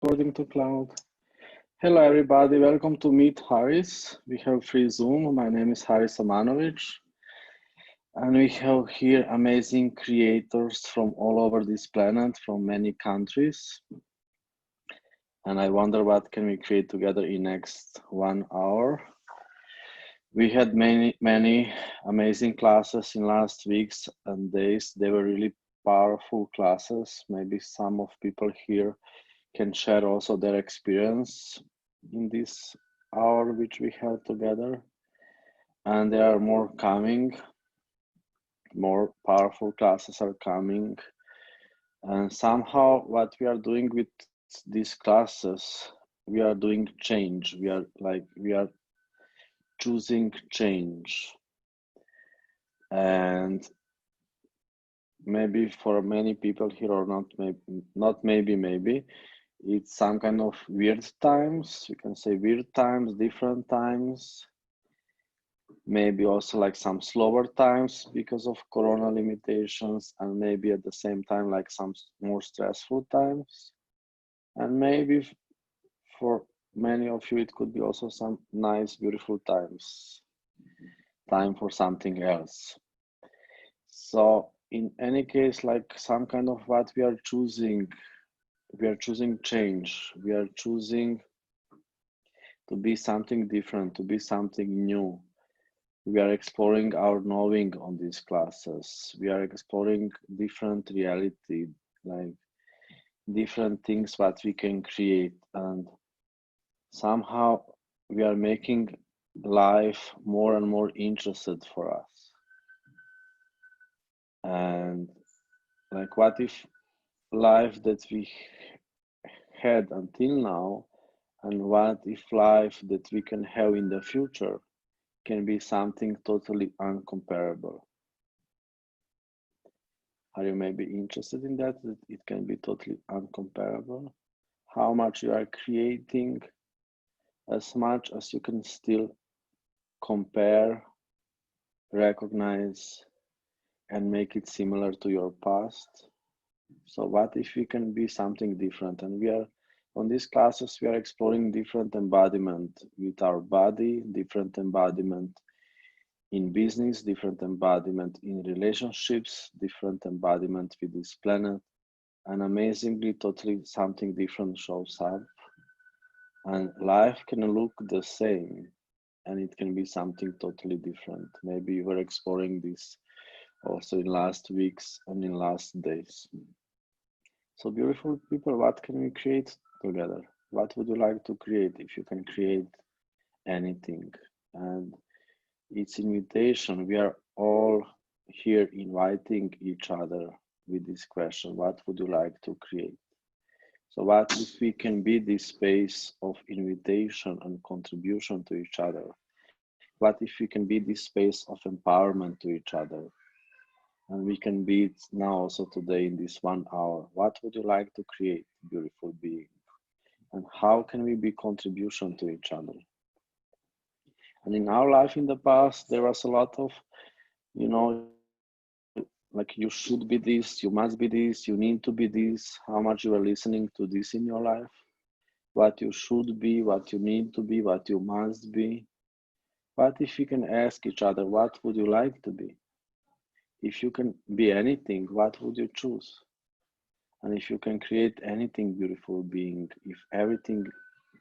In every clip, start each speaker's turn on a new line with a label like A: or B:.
A: According to cloud. Hello, everybody. Welcome to Meet Haris. We have free Zoom. My name is Haris Omanovic, and we have here amazing creators from all over this planet, from many countries. And I wonder what can we create together in next 1 hour. We had many amazing classes in last weeks and days. They were really powerful classes. Maybe some of people here can share also their experience in this hour which we have together. And there are more coming, more powerful classes are coming. And somehow what we are doing with these classes, we are doing change. We are choosing change. And maybe for many people here or maybe it's some kind of weird times. You can say weird times, different times, maybe also like some slower times because of corona limitations, and maybe at the same time like some more stressful times. And maybe for many of you it could be also some nice beautiful times, time for something else. So in any case, like some kind of what we are choosing change. We are choosing to be something different, to be something new. We are exploring our knowing on these classes. We are exploring different reality, like different things what we can create. And somehow we are making life more and more interested for us. And like, what if life that we had until now, and what if life that we can have in the future can be something totally uncomparable? Are you maybe interested in that it can be totally uncomparable? How much you are creating, as much as you can still compare, recognize, and make it similar to your past. So what if we can be something different? And we are on these classes, we are exploring different embodiment with our body, different embodiment in business, different embodiment in relationships, different embodiment with this planet. And amazingly, totally something different shows up. And life can look the same, and it can be something totally different. Maybe you were exploring this also in last weeks and in last days. So beautiful people, what can we create together? What would you like to create if you can create anything? And it's invitation. We are all here inviting each other with this question. What would you like to create? So what if we can be this space of invitation and contribution to each other? What if we can be this space of empowerment to each other? And we can be it now also today in this 1 hour. What would you like to create, beautiful being? And how can we be contribution to each other? And in our life in the past, there was a lot of, like you should be this, you must be this, you need to be this, how much you are listening to this in your life, what you should be, what you need to be, what you must be. What if you can ask each other, what would you like to be? If you can be anything, what would you choose? And if you can create anything, beautiful being, if everything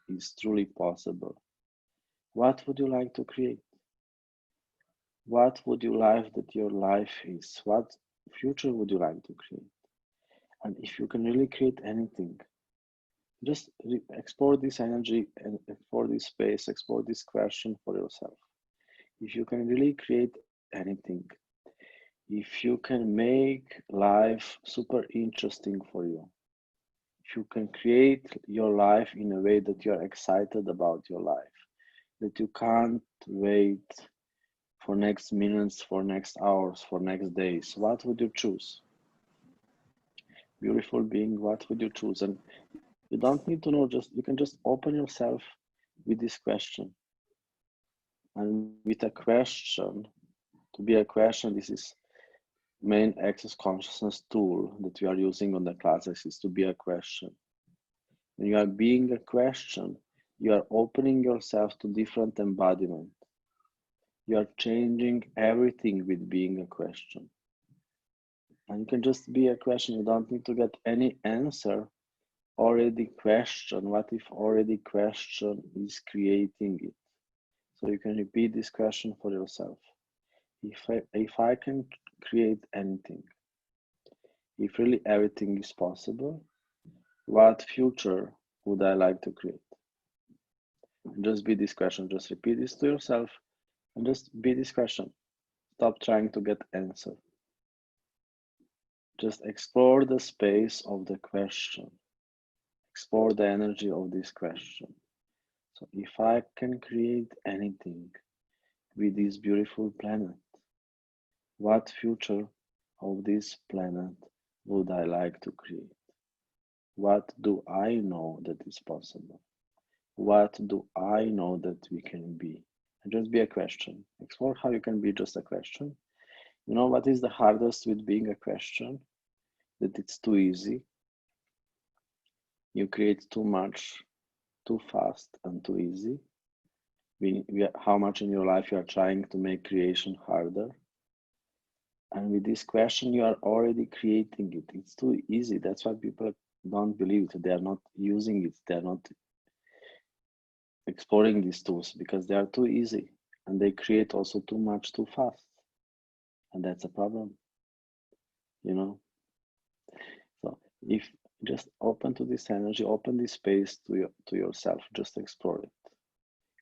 A: is truly possible, what would you like to create? What would you like that your life is? What future would you like to create? And if you can really create anything, just explore this energy and explore this space, explore this question for yourself. If you can really create anything, if you can make life super interesting for you, if you can create your life in a way that you're excited about your life, that you can't wait for next minutes, for next hours, for next days, what would you choose? Beautiful being, what would you choose? And you don't need to know, just you can just open yourself with this question. And with a question, to be a question, this is main access consciousness tool that we are using on the classes, is to be a question. When you are being a question, you are opening yourself to different embodiment. You are changing everything with being a question. And you can just be a question. You don't need to get any answer. Already question. What if already question is creating it? So you can repeat this question for yourself. If I can create anything, if really everything is possible, what future would I like to create? And just be this question. Just repeat this to yourself and just be this question. Stop trying to get answer. Just explore the space of the question. Explore the energy of this question. So if I can create anything with this beautiful planet, what future of this planet would I like to create? What do I know that is possible? What do I know that we can be? And just be a question. Explore how you can be just a question. You know what is the hardest with being a question? That it's too easy. You create too much, too fast and too easy. How much in your life you are trying to make creation harder. And with this question, you are already creating it. It's too easy. That's why people don't believe it. They are not using it. They are not exploring these tools because they are too easy. And they create also too much too fast. And that's a problem. You know? So if just open to this energy, open this space to yourself, just explore it.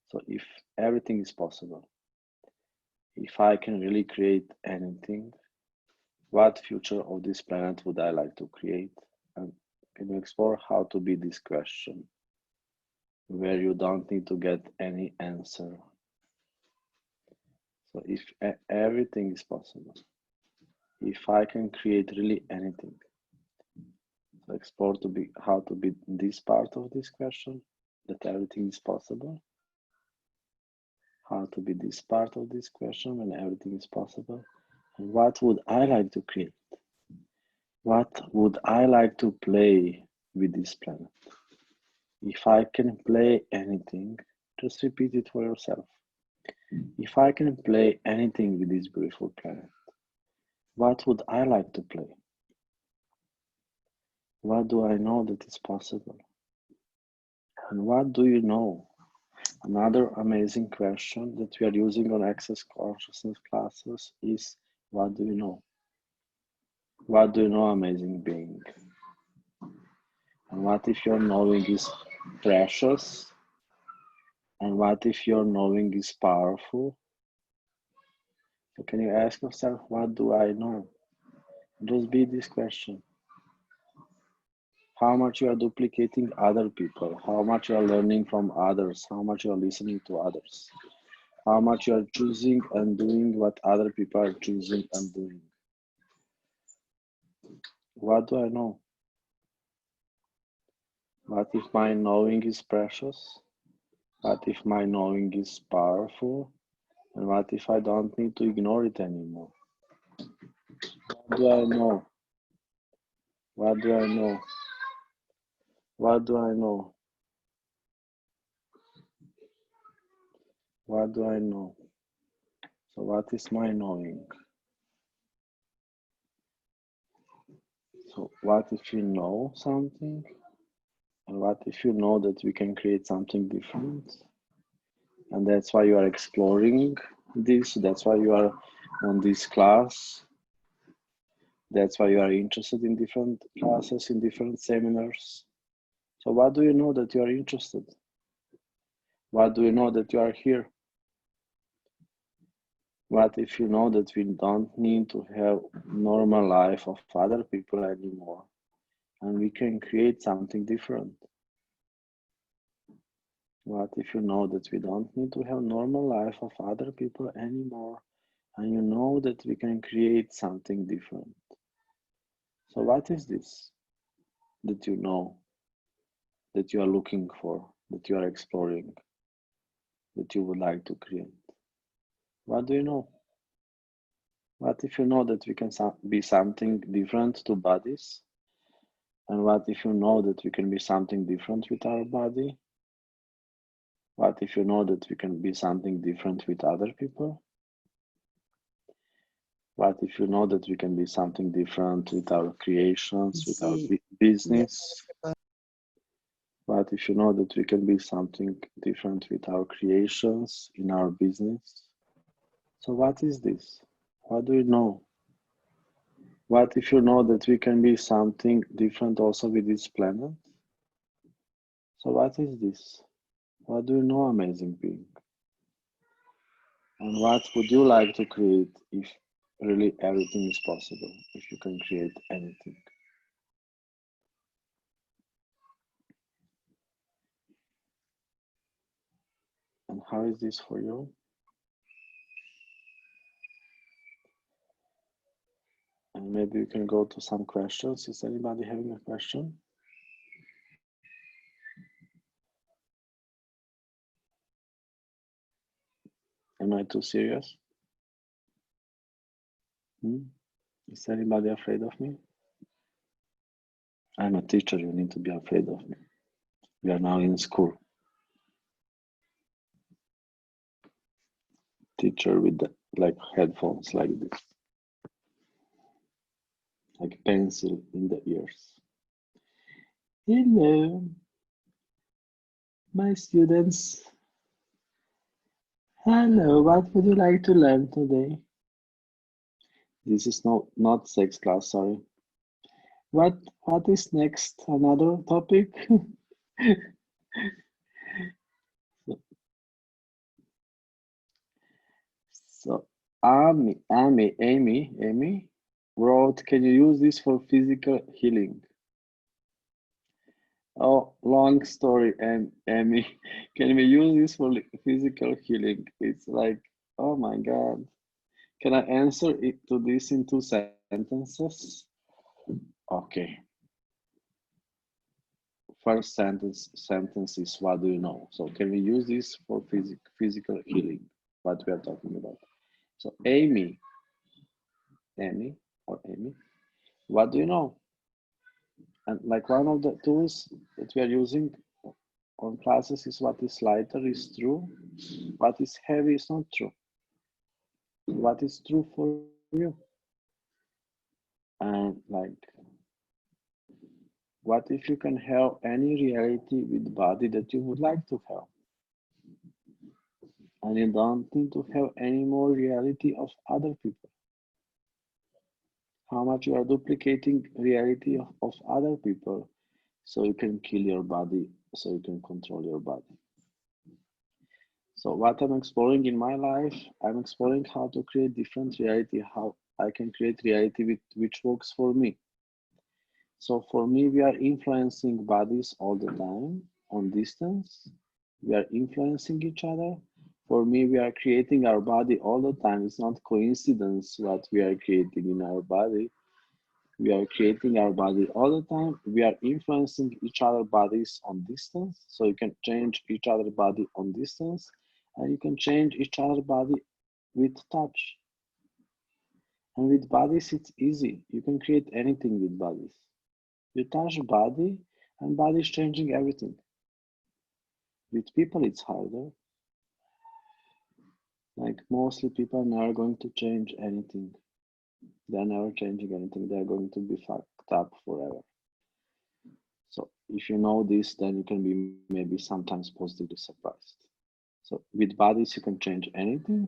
A: So if everything is possible, if I can really create anything, what future of this planet would I like to create? And can you explore how to be this question, where you don't need to get any answer? So if everything is possible, if I can create really anything, so explore to be how to be this part of this question, that everything is possible. How to be this part of this question when everything is possible. And what would I like to create? What would I like to play with this planet? If I can play anything, just repeat it for yourself. If I can play anything with this beautiful planet, what would I like to play? What do I know that is possible? And what do you know? Another amazing question that we are using on Access Consciousness classes is, what do you know? What do you know, amazing being? And what if your knowing is precious? And what if your knowing is powerful? So can you ask yourself, what do I know? Just be this question. How much you are duplicating other people, how much you are learning from others, how much you are listening to others, how much you are choosing and doing what other people are choosing and doing. What do I know? What if my knowing is precious? What if my knowing is powerful? And what if I don't need to ignore it anymore? What do I know? What do I know? What do I know? What do I know? So what is my knowing? So what if you know something? And what if you know that we can create something different? And that's why you are exploring this. That's why you are on this class. That's why you are interested in different classes, in different seminars. So what do you know that you are interested? What do you know that you are here? What if you know that we don't need to have normal life of other people anymore, and we can create something different? What if you know that we don't need to have normal life of other people anymore, and you know that we can create something different? So what is this that you know, that you are looking for, that you are exploring, that you would like to create? What do you know? What if you know that we can be something different to bodies? And what if you know that we can be something different with our body? What if you know that we can be something different with other people? What if you know that we can be something different with our creations, with our
B: See, yes,
A: business? What if you know that we can be something different with our creations in our business? So, what is this? What do you know? What if you know that we can be something different also with this planet? So, what is this? What do you know, amazing being? And what would you like to create if really everything is possible? If you can create anything? And how is this for you? And maybe you can go to some questions. Is anybody having a question? Am I too serious? Hmm? Is anybody afraid of me? I'm a teacher. You need to be afraid of me. We are now in school. Teacher with the, like headphones like this, like pencil in the ears. Hello, my students. Hello, what would you like to learn today? This is not sex class, sorry. What is next? Another topic? So Amy wrote, can you use this for physical healing? Oh, long story, and Amy, can we use this for physical healing? It's like, oh my God. Can I answer it to this in 2 sentences? Okay. First sentence is what do you know? So can we use this for physical healing? What we are talking about. So Amy or Amy, what do you know? And like one of the tools that we are using on classes is what is lighter is true, what is heavy is not true. What is true for you? And like, what if you can have any reality with body that you would like to have? And you don't need to have any more reality of other people. How much you are duplicating reality of other people so you can kill your body, so you can control your body. So what I'm exploring in my life, I'm exploring how to create different reality, how I can create reality which works for me. So for me, we are influencing bodies all the time on distance. We are influencing each other. For me, we are creating our body all the time. It's not coincidence what we are creating in our body. We are creating our body all the time. We are influencing each other bodies on distance. So you can change each other body on distance, and you can change each other body with touch. And with bodies, it's easy. You can create anything with bodies. You touch body, and body is changing everything. With people, it's harder. Like mostly people are never going to change anything. They're never changing anything. They're going to be fucked up forever. So if you know this, then you can be maybe sometimes positively surprised. So with bodies, you can change anything.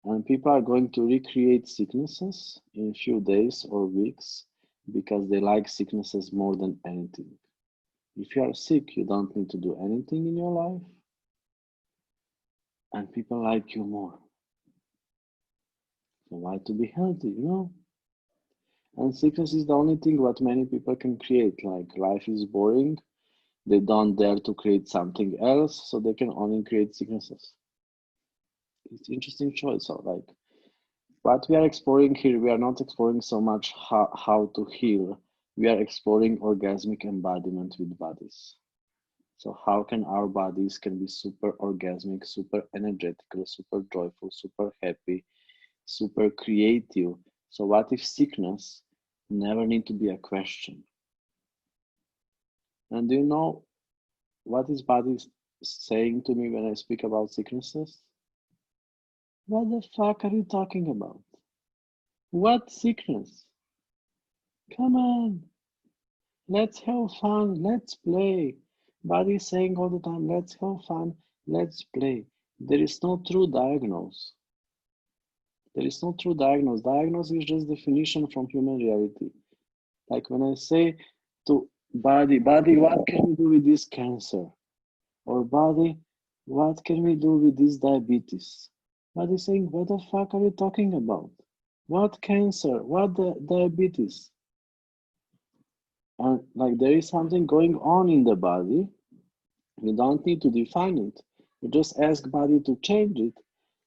A: And people are going to recreate sicknesses in a few days or weeks because they like sicknesses more than anything. If you are sick, you don't need to do anything in your life, and people like you more. So why to be healthy, you know? And sickness is the only thing what many people can create. Like life is boring, they don't dare to create something else, so they can only create sicknesses. It's interesting choice. So like what we are exploring here, we are not exploring so much how to heal. We are exploring orgasmic embodiment with bodies. So how can our bodies can be super orgasmic, super energetical, super joyful, super happy, super creative. So what if sickness never need to be a question? And do you know what is body saying to me when I speak about sicknesses? What the fuck are you talking about? What sickness? Come on, let's have fun, let's play. Body is saying all the time, let's have fun, let's play. There is no true diagnose. There is no true diagnose. Diagnose is just definition from human reality. Like when I say to body, what can we do with this cancer? Or body, what can we do with this diabetes? Body saying, what the fuck are you talking about? What cancer? What diabetes? And like there is something going on in the body. You don't need to define it. You just ask body to change it.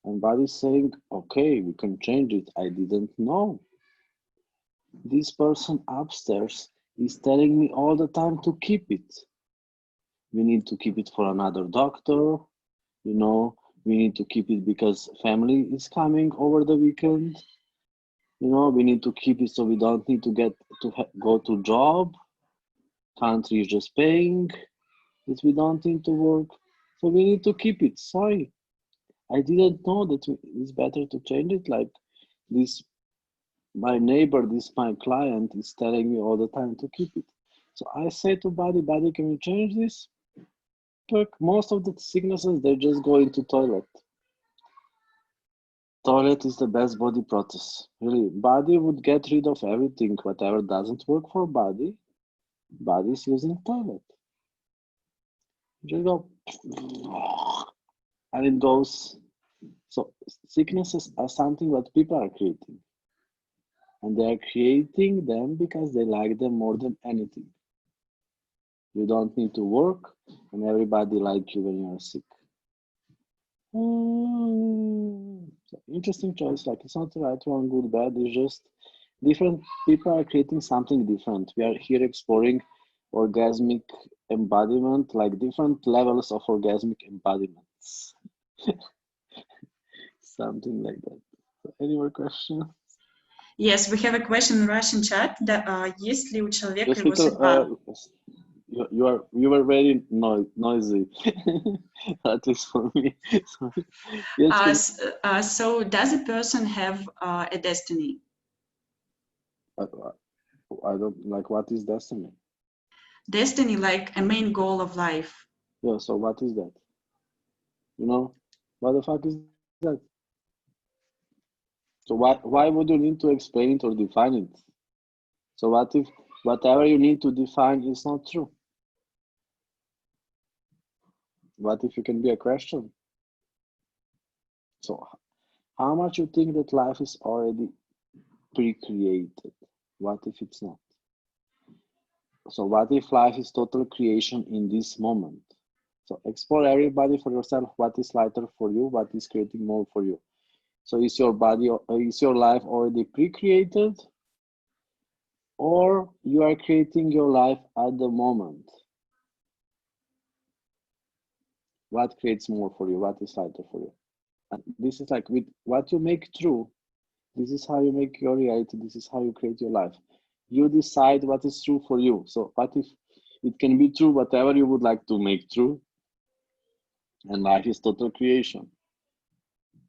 A: And body saying, okay, we can change it. I didn't know. This person upstairs is telling me all the time to keep it. We need to keep it for another doctor. You know, we need to keep it because family is coming over the weekend. You know, we need to keep it so we don't need to get to go to job. Country is just paying that we don't need to work. So we need to keep it. Sorry, I didn't know that it's better to change it. Like this, my neighbor, this my client is telling me all the time to keep it. So I say to body, can you change this? Look, most of the sicknesses, they just go into toilet. Toilet is the best body practice. Really, body would get rid of everything, whatever doesn't work for body is using toilet. Just go, and it goes. So sicknesses are something that people are creating. And they are creating them because they like them more than anything. You don't need to work, and everybody likes you when you are sick. So interesting choice. Like it's not right, wrong, good, bad. It's just different people are creating something different. We are here exploring orgasmic embodiment, like different levels of orgasmic embodiments. Something like that. So any more questions?
B: Yes, we have a question in Russian chat. Есть ли у человека
A: Just
B: его судьба?
A: You were very noisy. At least for me. Yes,
B: So does a person have a destiny?
A: I don't like what is destiny.
B: Destiny, like a main goal of life.
A: Yeah, so what is that? You know, what the fuck is that? So why would you need to explain it or define it? So what if whatever you need to define is not true? What if you can be a question? So how much you think that life is already pre-created? What if it's not? So what if life is total creation in this moment? So explore everybody for yourself. What is lighter for you? What is creating more for you? So is your life already pre-created? Or you are creating your life at the moment? What creates more for you? What is lighter for you? And this is like with what you make true. This is how you make your reality. This is how you create your life. You decide what is true for you. So what if it can be true, whatever you would like to make true? And life is total creation.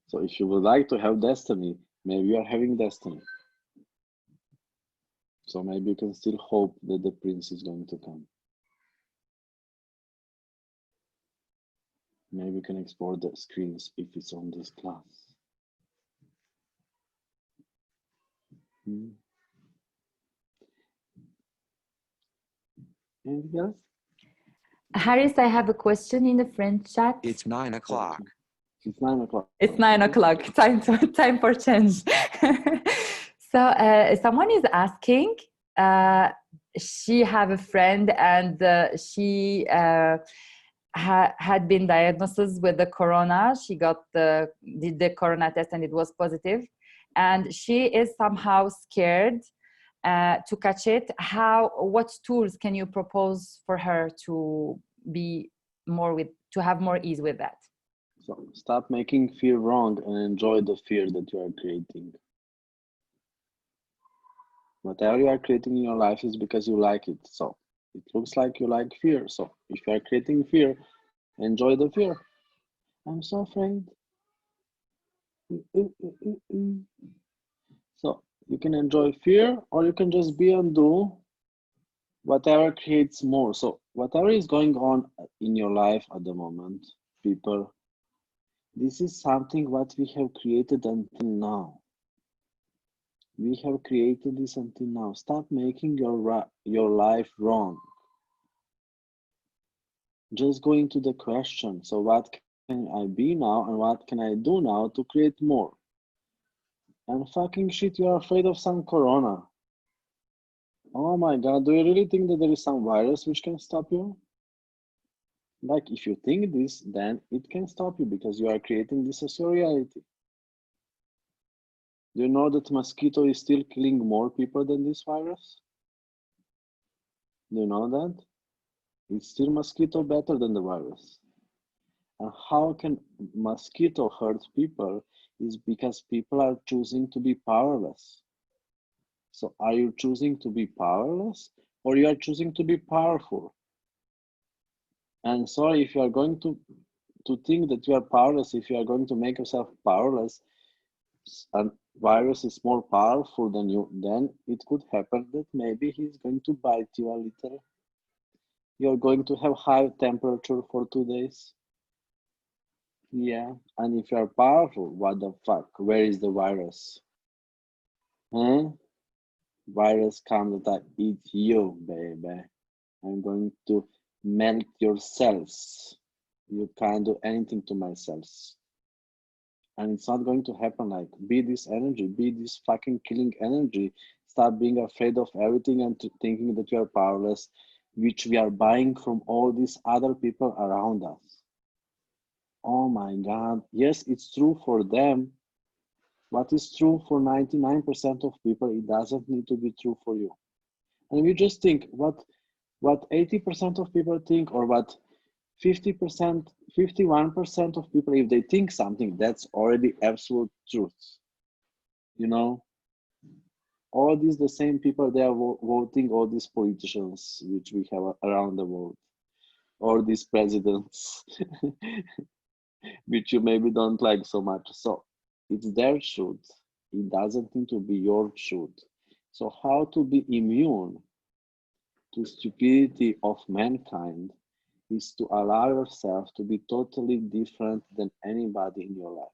A: So if you would like to have destiny, maybe you are having destiny. So maybe you can still hope that the prince is going to come. Maybe you can explore the screens if it's on this class. Anything else?
C: Harris, I have a question in the French chat.
D: It's 9 o'clock.
A: It's 9 o'clock.
C: It's 9 o'clock. Time for change. So someone is asking. She have a friend and she had been diagnosed with the corona. She did the corona test and it was positive, and she is somehow scared to catch it. What tools can you propose for her to have more ease with that?
A: So stop making fear wrong and enjoy the fear that you are creating. Whatever you are creating in your life is because you like it. So it looks like you like fear. So if you are creating fear, enjoy the fear. I'm so afraid. So you can enjoy fear, or you can just be and do whatever creates more. So whatever is going on in your life at the moment, people, this is something what we have created until now. We have created this until now. Stop making your life wrong. Just go into the question. So what can I be now, and what can I do now to create more? And fucking shit, you are afraid of some corona. Oh my god, do you really think that there is some virus which can stop you? Like, if you think this, then it can stop you because you are creating this as your reality. Do you know that mosquito is still killing more people than this virus? Do you know that? It's still mosquito better than the virus. And how can mosquito hurt people is because people are choosing to be powerless. So are you choosing to be powerless, or you are choosing to be powerful? And sorry, if you are going to think that you are powerless, if you are going to make yourself powerless, and virus is more powerful than you, then it could happen that maybe he's going to bite you a little. You're going to have high temperature for 2 days. Yeah, and if you're powerful, what the fuck? Where is the virus? Huh? Virus come that I eat you, baby. I'm going to melt your cells. You can't do anything to my cells. And it's not going to happen. Like, be this energy, be this fucking killing energy. Stop being afraid of everything and thinking that you are powerless, which we are buying from all these other people around us. Oh my God. Yes, it's true for them. What is true for 99% of people, it doesn't need to be true for you. And you just think what 80% of people think, or what 50%, 51% of people, if they think something, that's already absolute truth. You know, all these the same people, they are voting all these politicians which we have around the world, or these presidents, which you maybe don't like so much. So it's their truth. It doesn't need to be your truth. So how to be immune to stupidity of mankind is to allow yourself to be totally different than anybody in your life.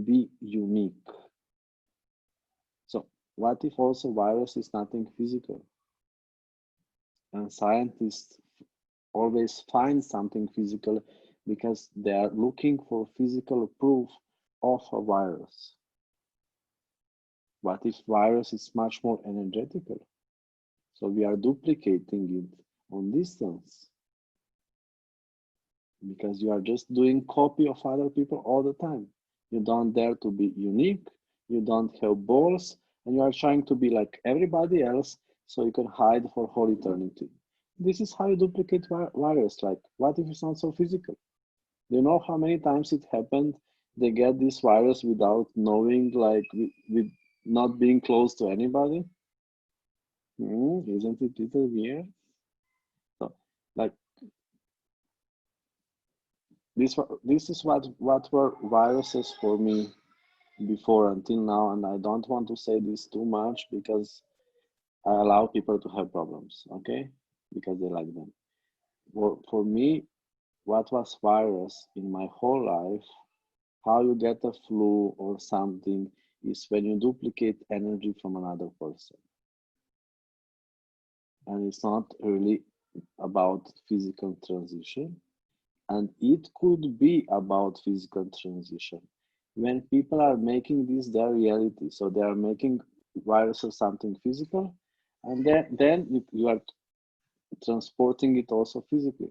A: Be unique. So what if also virus is nothing physical? And scientists always find something physical because they are looking for physical proof of a virus. What if virus is much more energetical? So we are duplicating it on distance, because you are just doing copy of other people all the time. You don't dare to be unique, you don't have balls, and you are trying to be like everybody else so you can hide for whole eternity. This is how you duplicate virus. Like, what if it's not so physical? Do you know how many times it happened? They get this virus without knowing, like with not being close to anybody. Isn't it a little weird? So, like, this is what were viruses for me before until now, and I don't want to say this too much because I allow people to have problems, okay? Because they like them. For me, what was virus in my whole life, how you get a flu or something, is when you duplicate energy from another person. And it's not really about physical transition. And it could be about physical transition. When people are making this their reality, so they are making viruses something physical, and then you are transporting it also physically.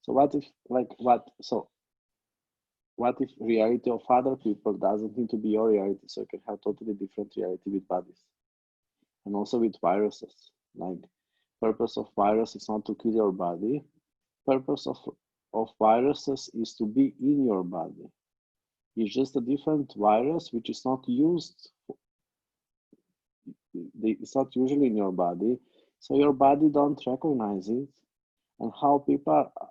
A: So what if, like, what if reality of other people doesn't need to be your reality? So you can have totally different reality with bodies, and also with viruses. Like, purpose of virus is not to kill your body. Purpose of viruses is to be in your body. It's just a different virus which is not used. It's not usually in your body. So your body don't recognize it, and how people are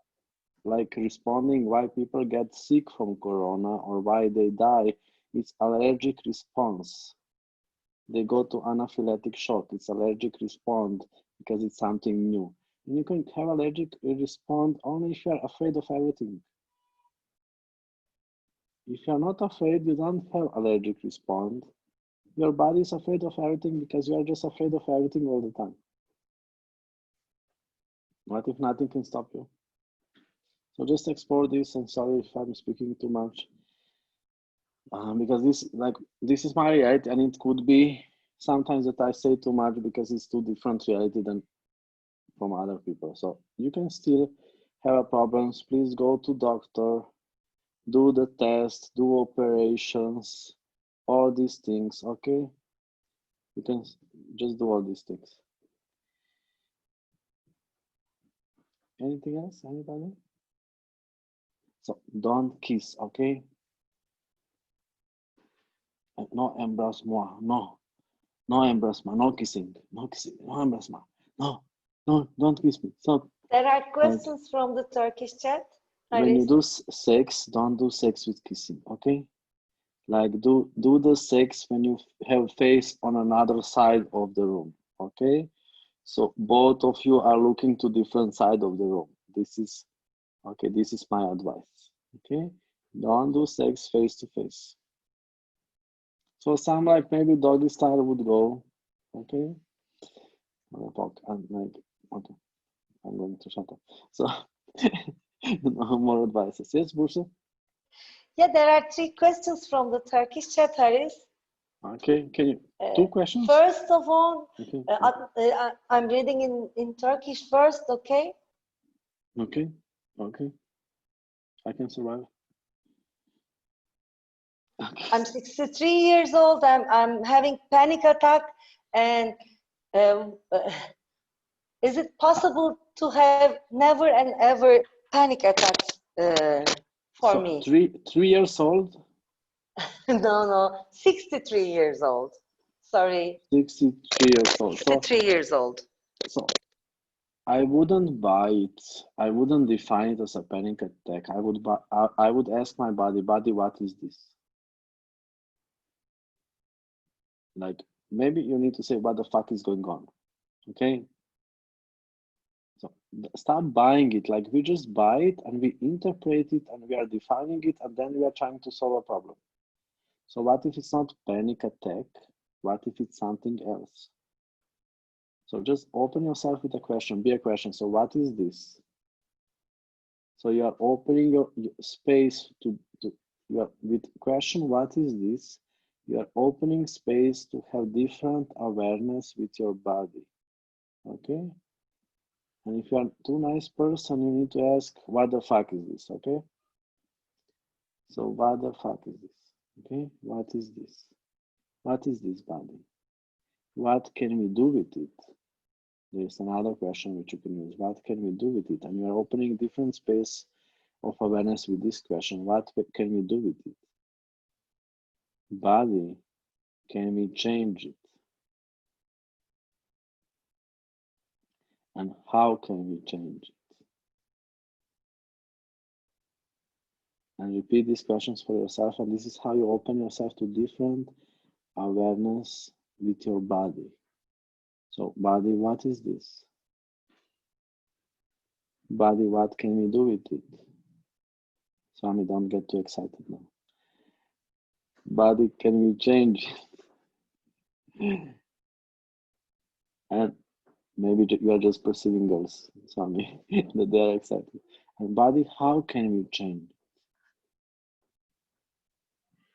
A: like responding, why people get sick from corona or why they die, it's allergic response. They go to anaphylactic shock. It's allergic response because it's something new. And you can have allergic response only if you're afraid of everything. If you're not afraid, you don't have allergic response. Your body is afraid of everything because you are just afraid of everything all the time. What if nothing can stop you? So just explore this, and sorry if I'm speaking too much. Because this is my reality, and it could be sometimes that I say too much because it's too different reality than from other people. So you can still have problems. Please go to doctor, do the test, do operations, all these things. Okay, you can just do all these things. Anything else? Anybody? So don't kiss. Okay. No embrace moi. No. No embracement, no kissing, no kissing, no embracement. No, no, don't kiss me. Stop.
D: There are questions from the Turkish chat.
A: When you do sex, don't do sex with kissing, okay? Like do the sex when you have face on another side of the room, okay? So both of you are looking to different side of the room. This is okay. This is my advice, okay? Don't do sex face to face. So some like maybe doggy style would go, okay? I'm like, okay, I'm going to shut up. So, no more advices. Yes, Bursa?
D: Yeah, there are 3 questions from the Turkish chat, Haris.
A: Okay, can you, 2 questions?
D: First of all,
A: Okay.
D: I'm reading in Turkish first, okay?
A: Okay, okay. I can survive. Okay.
D: I'm 63 years old. I'm having panic attack, and is it possible to have never and ever panic attacks for
A: So
D: me?
A: 3 years old?
D: No, 63 years old. Sorry.
A: 63 years old.
D: 63 years old.
A: So I wouldn't buy it. I wouldn't define it as a panic attack. I would ask my body, what is this? Like maybe you need to say what the fuck is going on. Okay? So start buying it. Like we just buy it and we interpret it and we are defining it and then we are trying to solve a problem. So what if it's not panic attack? What if it's something else? So just open yourself with a question, be a question. So what is this? So you are opening your space to with question, what is this? You are opening space to have different awareness with your body. Okay? And if you are too nice person, you need to ask, what the fuck is this? Okay? So what the fuck is this? Okay? What is this? What is this body? What can we do with it? There's another question which you can use. What can we do with it? And you're opening different space of awareness with this question. What can we do with it? Body, can we change it? And how can we change it? And repeat these questions for yourself. And this is how you open yourself to different awareness with your body. So body, what is this? Body, what can we do with it? Swami, don't get too excited now. Body, can we change it? And maybe you are just perceiving girls, Swami, that they are excited. And body, how can we change?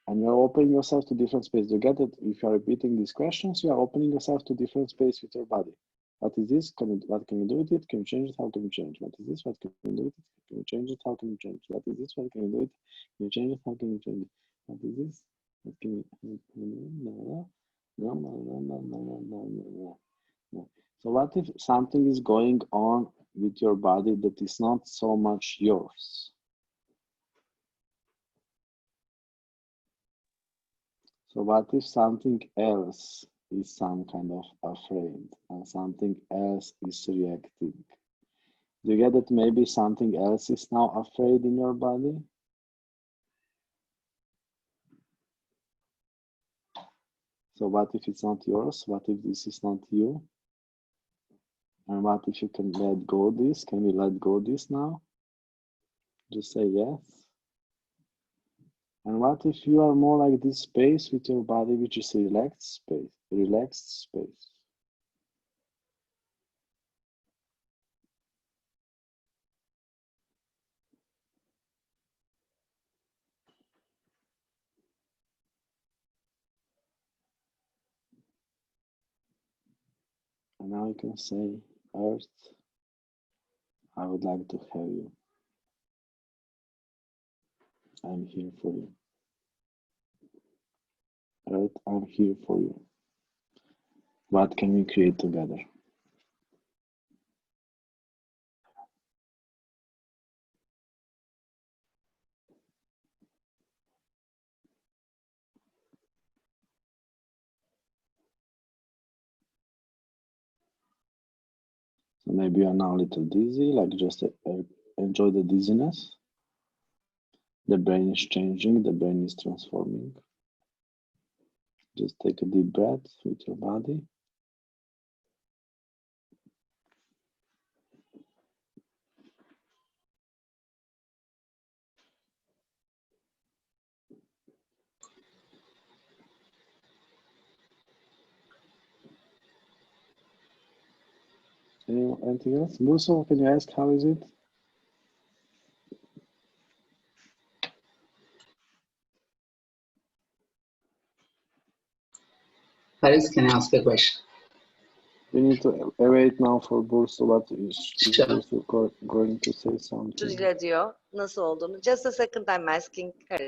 A: And you're opening yourself to different space. You get it? If you're repeating these questions, you are opening yourself to different space with your body. What is this? What can you do with it? Can you change it? How can you change? What is this? What can you do with it? Can you change it? How can you change? What is this? What can you do with it? Can you change it? How can you change it? What is this? What can you? No. So what if something is going on with your body that is not so much yours? So what if something else is some kind of afraid and something else is reacting. Do you get that maybe something else is now afraid in your body? So what if it's not yours? What if this is not you? And what if you can let go this? Can we let go this now? Just say yes. And what if you are more like this space with your body, which is relaxed space, relaxed space? And now you can say, Earth, I would like to have you. I'm here for you. Earth, I'm here for you. What can we create together? So maybe you are now a little dizzy, like just enjoy the dizziness. The brain is changing, the brain is transforming. Just take a deep breath with your body. Anything else? Muso, can you ask how is it?
E: Haris, can I ask a question?
A: We need to wait now for Bursa. What is
E: Sure.
A: Bursa going to say something?
D: Tuzla diyor nasıl olduğunu. Just a second, I'm asking her.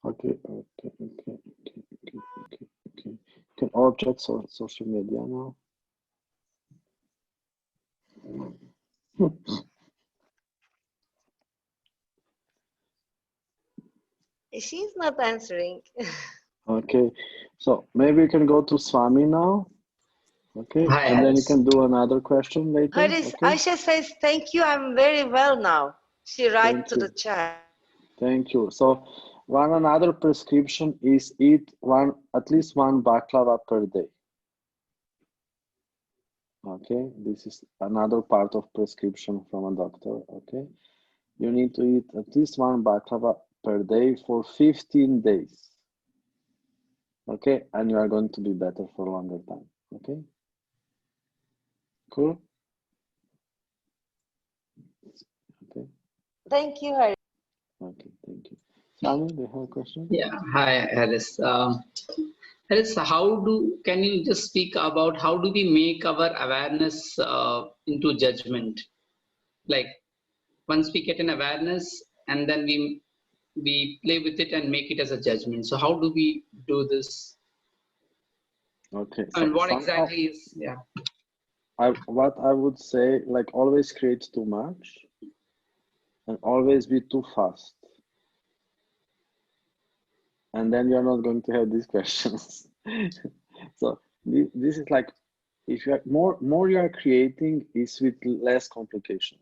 A: Okay. Can all check social media now?
D: She's not answering.
A: Okay, so maybe you can go to Swami now. Okay,
E: Hi,
A: and then you
E: Haris.
A: can do another question later.
D: Haris,
A: Okay?
D: Aisha says, thank you, I'm very well now. She writes to
A: Thank
D: the
A: you.
D: chat.
A: Thank you. So another prescription is eat at least one baklava per day. Okay, this is another part of prescription from a doctor. Okay, you need to eat at least one baklava per day for 15 days. Okay, and you are going to be better for a longer time. Okay, cool. Okay.
D: Thank you, Haris.
A: Okay, thank you. Sami, do you have a question?
E: Yeah, hi, Haris. Haris, can you just speak about how do we make our awareness into judgment? Like once we get an awareness and then we play with it and make it as a judgment. So how do we do this?
A: Okay,
E: And what
A: somehow
E: exactly is, yeah.
A: what I would say, like always create too much and always be too fast. And then you're not going to have these questions. So this is like, if you are more you are creating is with less complications.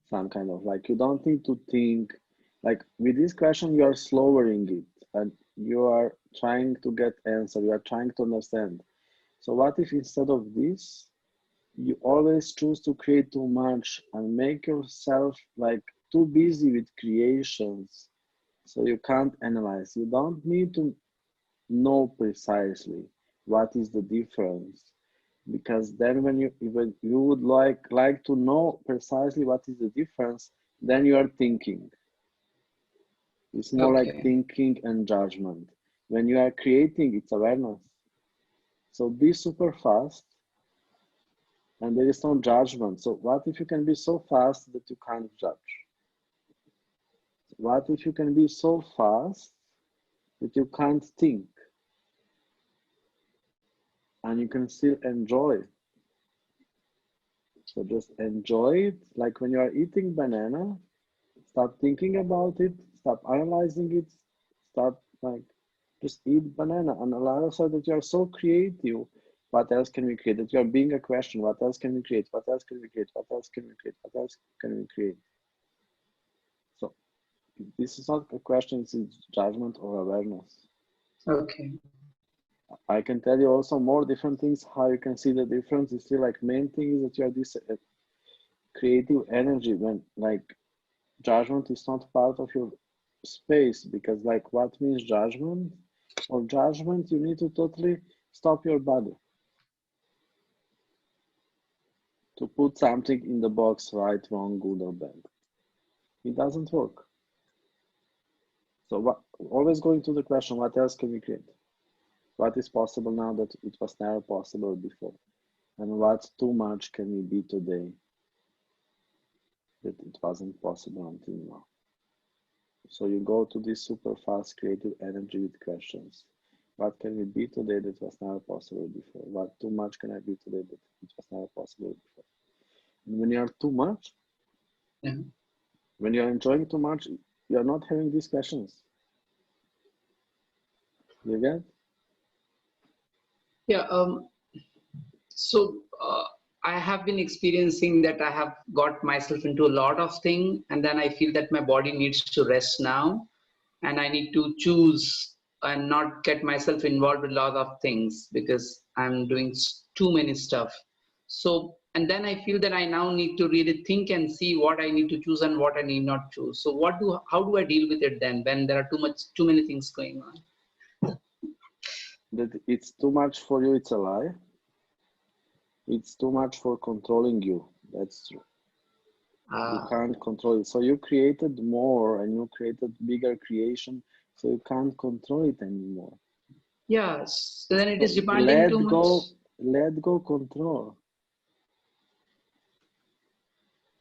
A: Some kind of like, you don't need to think, like with this question, you are slowing it and you are trying to get answer, you are trying to understand. So what if instead of this, you always choose to create too much and make yourself like too busy with creations, so you can't analyze. You don't need to know precisely what is the difference, because then when you would like to know precisely what is the difference, then you are thinking. It's more like
E: Okay.
A: thinking and judgment. When you are creating, it's awareness. So be super fast and there is no judgment. So what if you can be so fast that you can't judge? What if you can be so fast that you can't think and you can still enjoy? So just enjoy it. Like when you are eating banana, stop thinking about it, stop analyzing it, start Like, just eat banana and allow yourself that you are so creative. What else can we create? That you are being a question. What else can we create? What else can we create? What else can we create? What else can we create? So this is not a question, it's judgment or awareness.
E: Okay.
A: I can tell you also more different things, how you can see the difference. It's still like main thing is that you are this creative energy when like judgment is not part of your space, because like what means judgment? For judgment, you need to totally stop your body to put something in the box, right, wrong, good or bad. It doesn't work. So what, always going to the question, what else can we create? What is possible now that it was never possible before? And what too much can we be today that it wasn't possible until now? So you go to this super fast creative energy with questions. What can we be today that was never possible before? What too much can I be today that it was never possible before? And when you are too much,
E: Yeah.
A: when you are enjoying too much, you are not having these questions. You get?
E: Yeah. So I have been experiencing that I have got myself into a lot of things, and then I feel that my body needs to rest now, and I need to choose and not get myself involved with a lot of things because I'm doing too many stuff. So, and then I feel that I now need to really think and see what I need to choose and what I need not choose. So how do I deal with it then when there are too many things going on?
A: That it's too much for you, it's a lie. It's too much for controlling you. That's true. You can't control it. So you created more and you created bigger creation, so you can't control it anymore.
E: Yes, then it is
A: So
E: demanding too much.
A: let go control.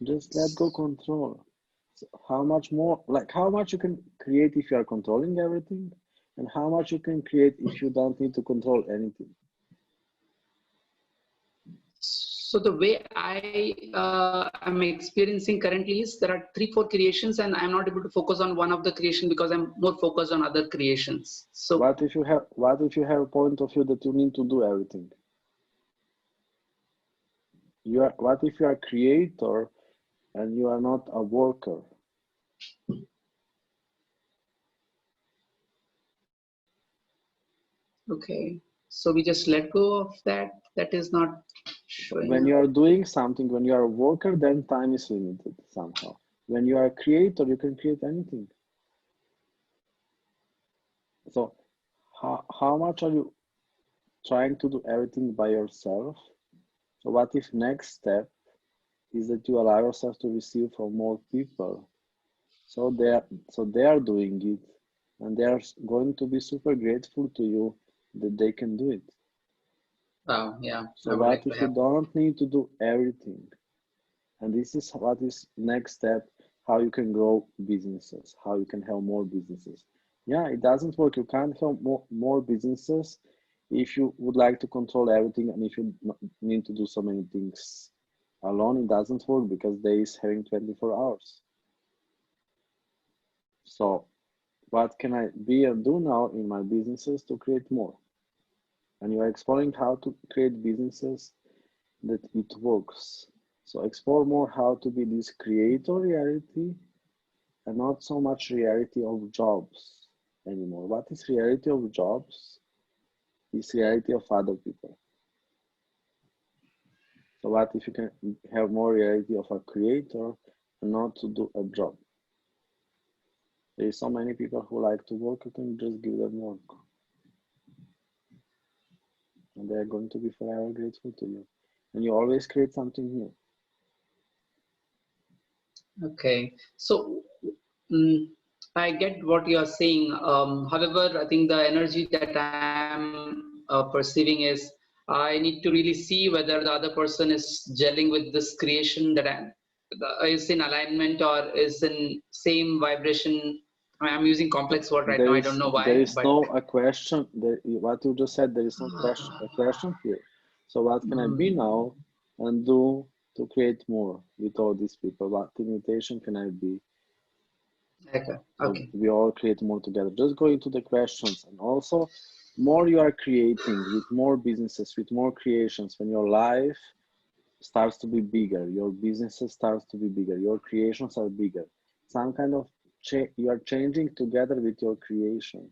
A: Just let go control. So how much more, like how much you can create if you are controlling everything, and how much you can create if you don't need to control anything.
E: So the way I am experiencing currently is there are 3-4 creations and I'm not able to focus on one of the creation because I'm more focused on other creations. So
A: what if you have a point of view that you need to do everything? What if you are a creator and you are not a worker?
E: okay, so we just let go of that. That is not showing
A: When
E: up.
A: you are doing something, when you are a worker, then time is limited somehow. When you are a creator, you can create anything. So how much are you trying to do everything by yourself? So what if next step is that you allow yourself to receive from more people? So they are doing it, and they are going to be super grateful to you that they can do it.
E: Wow, yeah,
A: So
E: I would
A: what
E: like to
A: if you
E: have.
A: don't need to do everything? And this is what is next step, how you can grow businesses, how you can have more businesses. Yeah, it doesn't work. You can't have more businesses if you would like to control everything and if you need to do so many things alone. It doesn't work because there is having 24 hours. So what can I be and do now in my businesses to create more? And you are exploring how to create businesses that it works. So explore more how to be this creator reality and not so much reality of jobs anymore. What is reality of jobs? Is reality of other people. So what if you can have more reality of a creator and not to do a job? There is so many people who like to work, you can just give them work. And they're going to be forever grateful to you. And you always create something new.
E: Okay, so I get what you are saying. However, I think the energy that I'm perceiving is I need to really see whether the other person is gelling with this creation that is in alignment or is in same vibration. I'm using complex word right now. I don't know
A: There
E: why,
A: is
E: but
A: no a question. What you just said, there is no question here. So what can I be now and do to create more with all these people? What invitation can I be
E: Okay.
A: So
E: Okay.
A: we all create more together. Just go into the questions, and also more you are creating with more businesses, with more creations, when your life starts to be bigger, your businesses starts to be bigger, your creations are bigger. Some kind of you are changing together with your creation.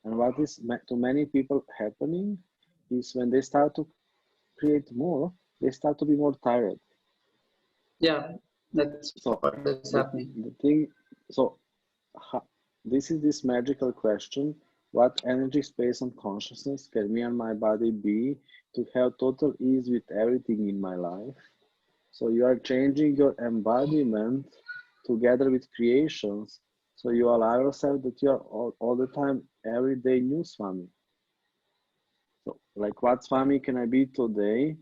A: And what is to many people happening is when they start to create more, they start to be more tired.
E: Yeah, that's
A: So
E: what is happening.
A: the thing, so this is this magical question: what energy, space, and consciousness can me and my body be to have total ease with everything in my life? So you are changing your embodiment together with creations. So you allow yourself that you are all the time, every day new Swami. So like what Swami can I be today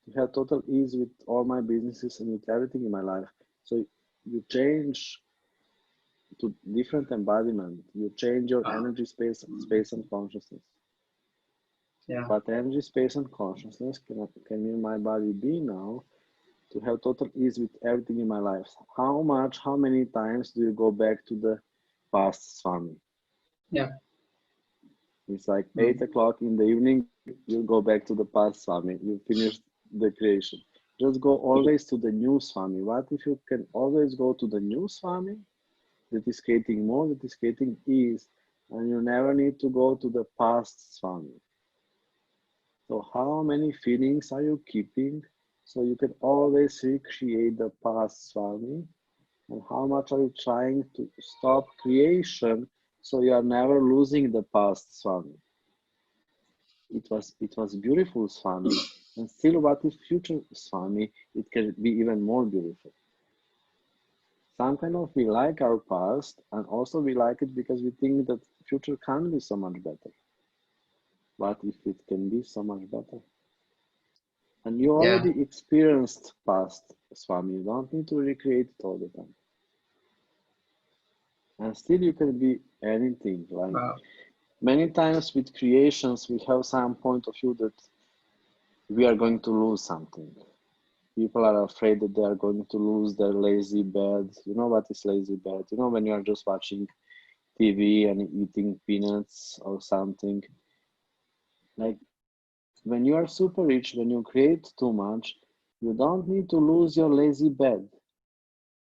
A: to have total ease with all my businesses and with everything in my life? So you change to different embodiment. You change your energy, space, and consciousness.
E: Yeah.
A: What energy, space, and consciousness can me and my body be now to have total ease with everything in my life? How many times do you go back to the past, Swami?
E: Yeah.
A: It's like 8 o'clock in the evening, you go back to the past, Swami. You finish the creation. Just go always to the new Swami. What if you can always go to the new Swami that is creating more, that is creating ease, and you never need to go to the past Swami? So how many feelings are you keeping so you can always recreate the past, Swami? And how much are you trying to stop creation so you are never losing the past, Swami? It was beautiful, Swami. And still, what is future, Swami? It can be even more beautiful. Some kind of we like our past, and also we like it because we think that future can be so much better. What if it can be so much better? And you
E: Yeah.
A: already experienced past, Swami. You don't need to recreate it all the time. And still you can be anything. Like many times with creations, we have some point of view that we are going to lose something. People are afraid that they are going to lose their lazy bed. You know what is lazy bed? You know, when you are just watching TV and eating peanuts or something. Like when you are super rich, when you create too much, you don't need to lose your lazy bed.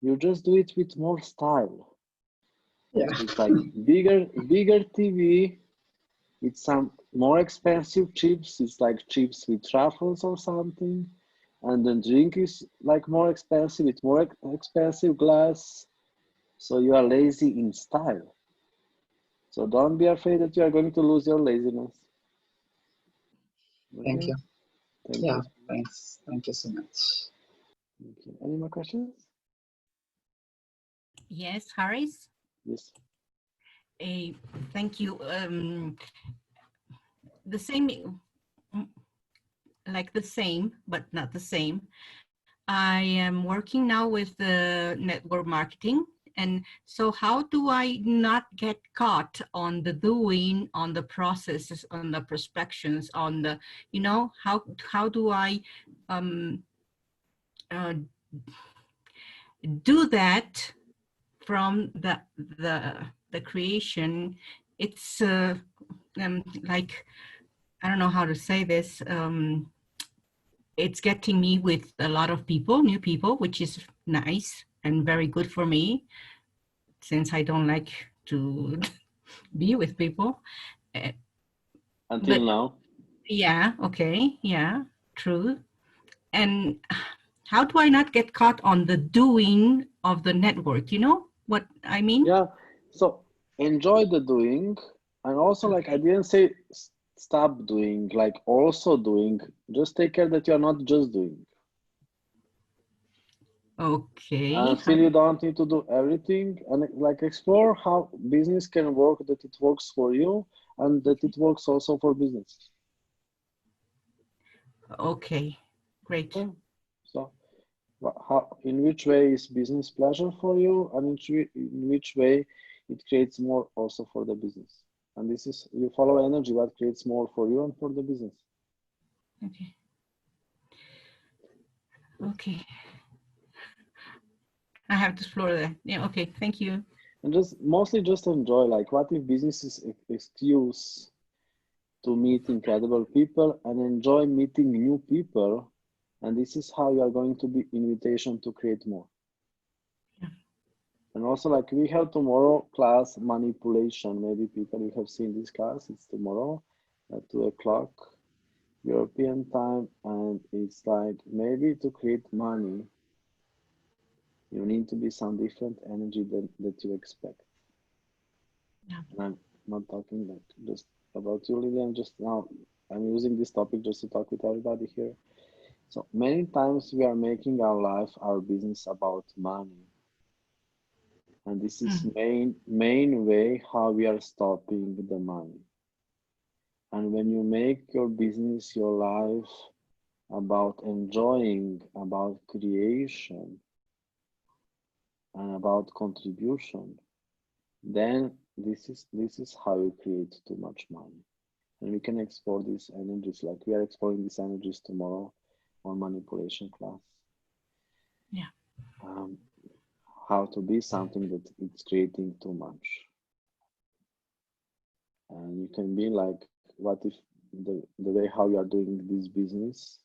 A: You just do it with more style.
E: Yeah.
A: It's like bigger TV. It's some more expensive chips. It's like chips with truffles or something. And the drink is like more expensive. It's more expensive glass. So you are lazy in style. So don't be afraid that you are going to lose your laziness. Okay?
E: Thank you.
A: Thank
E: Yeah.
A: you.
E: Thanks. Thank you so much.
A: Okay. Any more questions?
F: Yes, Harris.
A: Yes.
F: Thank you. The same, like the same, but not the same. I am working now with the network marketing. And so how do I not get caught on the doing, on the processes, on the prospections, on the, you know, how do I do that from the creation? It's like, I don't know how to say this. It's getting me with a lot of people, new people, which is nice and very good for me, since I don't like to be with people.
A: Until now.
F: Yeah, okay, yeah, true. And how do I not get caught on the doing of the network? You know what I mean?
A: Yeah. So enjoy the doing. And also, like, I didn't say stop doing, like, also doing. Just take care that you're not just doing.
F: Okay.
A: Still, you don't need to do everything. And, like, explore how business can work, that it works for you and that it works also for business.
F: Okay, great.
A: Okay. So, in which way is business pleasure for you, and in which way it creates more also for the business? And this is, you follow energy, what creates more for you and for the business.
F: Okay. Okay. I have to explore that. Yeah, okay, thank you.
A: And just mostly just enjoy. Like, what if business is an excuse to meet incredible people and enjoy meeting new people? And this is how you are going to be invitation to create more. And also, like, we have tomorrow class manipulation. Maybe people you have seen this class. It's tomorrow at 2 o'clock European time, and it's like maybe to create money, you need to be some different energy that you expect.
F: Yeah.
A: And I'm not talking like just about you, Lily. I'm using this topic just to talk with everybody here. So many times we are making our life, our business about money. And this is main way how we are stopping the money. And when you make your business, your life about enjoying, about creation, and about contribution, then this is how you create too much money. And we can explore these energies, like we are exploring these energies tomorrow on manipulation class.
F: Yeah.
A: How to be something that it's creating too much. And you can be like, what if the way how you are doing this business,